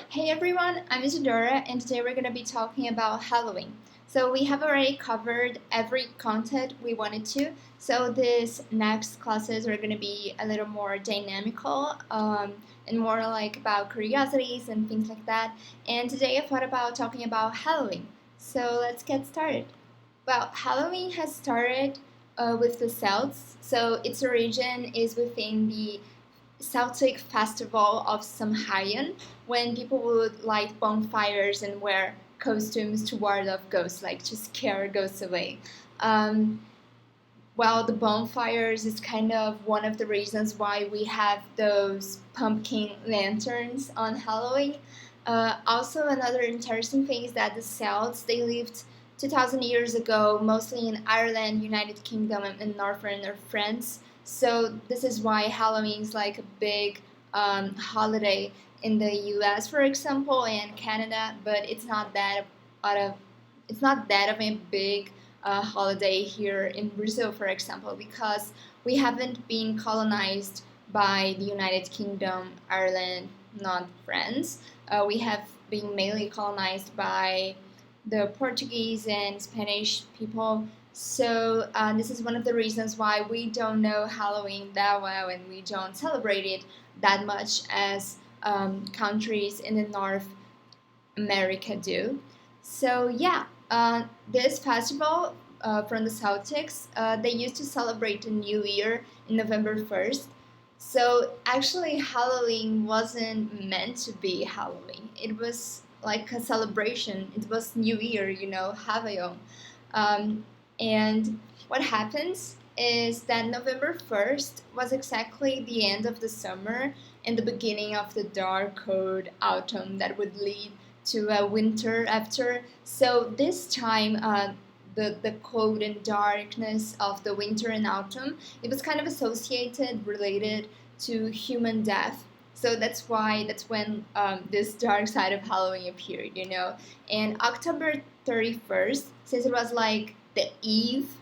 Hey everyone, I'm Isadora, and today we're going to be talking about Halloween. So we have already covered every content we wanted to. So this next classes are going to be a little more dynamical and more like about curiosities and things like that. And today I thought about talking about Halloween. So let's get started. Well, Halloween has started with the Celts. So its origin is within the Celtic festival of Samhain, when people would light bonfires and wear costumes to ward off ghosts, like to scare ghosts away. Um, well, the bonfires is kind of one of the reasons why we have those pumpkin lanterns on Halloween. Also, another interesting thing is that the Celts they lived 2,000 years ago, mostly in Ireland, United Kingdom, and northern France. So this is why Halloween is like a big holiday in the U.S., for example, and Canada, but out of it's not that of a big holiday here in Brazil, for example, because we haven't been colonized by the United Kingdom, Ireland, not France. We have been mainly colonized by the Portuguese and Spanish people. So this is one of the reasons why we don't know Halloween that well and we don't celebrate it that much as countries in the North America do. So yeah, this festival from the Celtics, they used to celebrate the New Year in November 1st. So actually, Halloween wasn't meant to be Halloween. It was like a celebration. It was New Year, Havayon. Um, and what happens is that November 1st was exactly the end of the summer and the beginning of the dark, cold autumn that would lead to winter after. So this time, the cold and darkness of the winter and autumn, it was kind of associated, related to human death. So that's when this dark side of Halloween appeared. And October 31st, since it was like the eve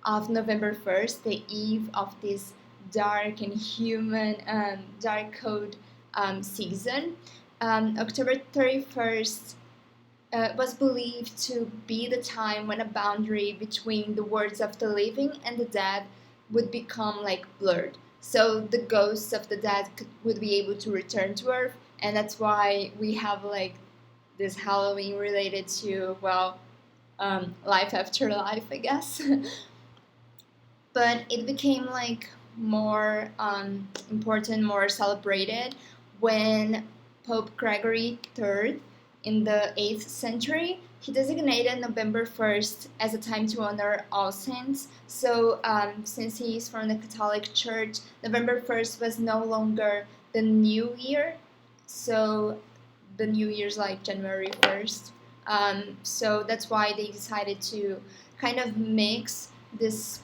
of November 1st, the eve of this dark and human, dark cold season, October 31st was believed to be the time when a boundary between the worlds of the living and the dead would become like blurred. So the ghosts of the dead would be able to return to Earth, and that's why we have like this Halloween related to, well, life after life, I guess. But it became like more important, more celebrated when Pope Gregory III in the 8th century he designated November 1st as a time to honor all saints. So since he is from the Catholic Church, November 1st was no longer the New Year. So the New Year's like January 1st. So that's why they decided to kind of mix this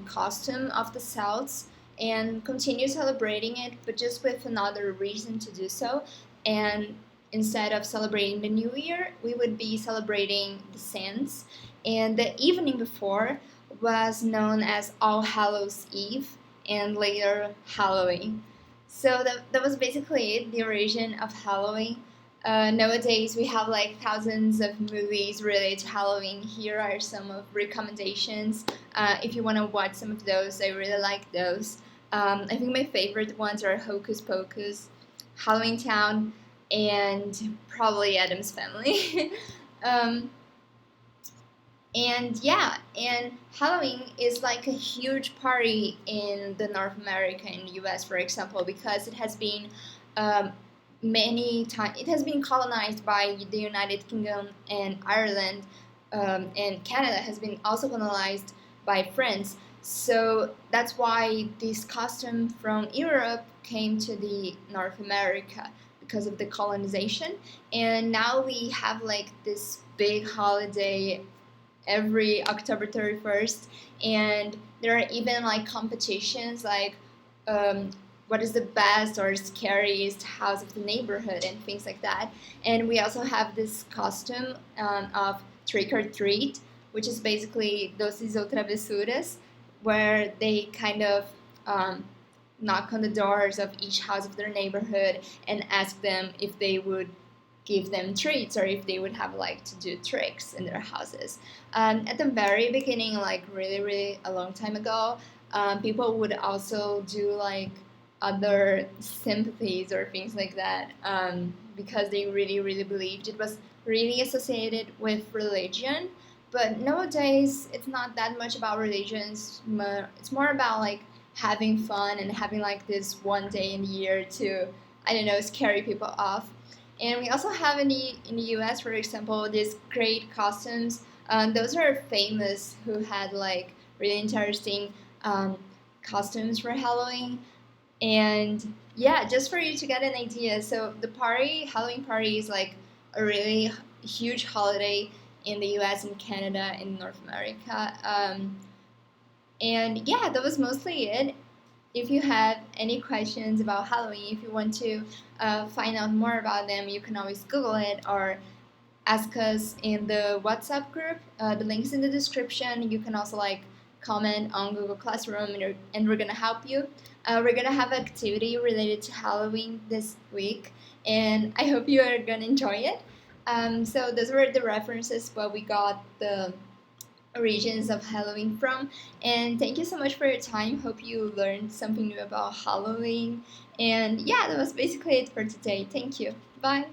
costume of the Celts and continue celebrating it, but just with another reason to do so. And instead of celebrating the New Year, we would be celebrating the Saints. And the evening before was known as All Hallows Eve and later Halloween. So that was basically it, the origin of Halloween. Nowadays, we have like thousands of movies related to Halloween. Here are some of recommendations. If you want to watch some of those, I really like those. I think my favorite ones are Hocus Pocus, Halloween Town, and probably Adam's Family. um, and yeah, and Halloween is like a huge party in the North America, in the US, for example, because it has been um, many times, it has been colonized by the United Kingdom and Ireland, and Canada has been also colonized by France. So that's why this custom from Europe came to the North America because of the colonization. And now we have like this big holiday every October 31st, and there are even like competitions like um, what is the best or scariest house of the neighborhood and things like that. And we also have this costume of trick or treat, which is basically doces ou travessuras, where they kind of um, knock on the doors of each house of their neighborhood and ask them if they would give them treats, or if they would have like to do tricks in their houses. At the very beginning, like really, really a long time ago, people would also do like other sympathies or things like that, because they really, really believed it was really associated with religion. But nowadays, it's not that much about religions. It's more about like having fun and having like this one day in the year to, I don't know, scare people off. And we also have in the US, for example, these great costumes. Those are famous who had like really interesting um, costumes for Halloween. And yeah, just for you to get an idea, so the party, Halloween party, is like a really huge holiday in the US and Canada and North America. And yeah, that was mostly it. If you have any questions about Halloween, if you want to find out more about them, you can always Google it or ask us in the WhatsApp group. The link's in the description. You can also like comment on Google Classroom, and we're gonna help you. We're gonna have an activity related to Halloween this week, and I hope you are gonna enjoy it. So those were the references where we got the origins of Halloween from. And thank you so much for your time. Hope you learned something new about Halloween. And yeah, that was basically it for today. Thank you. Bye.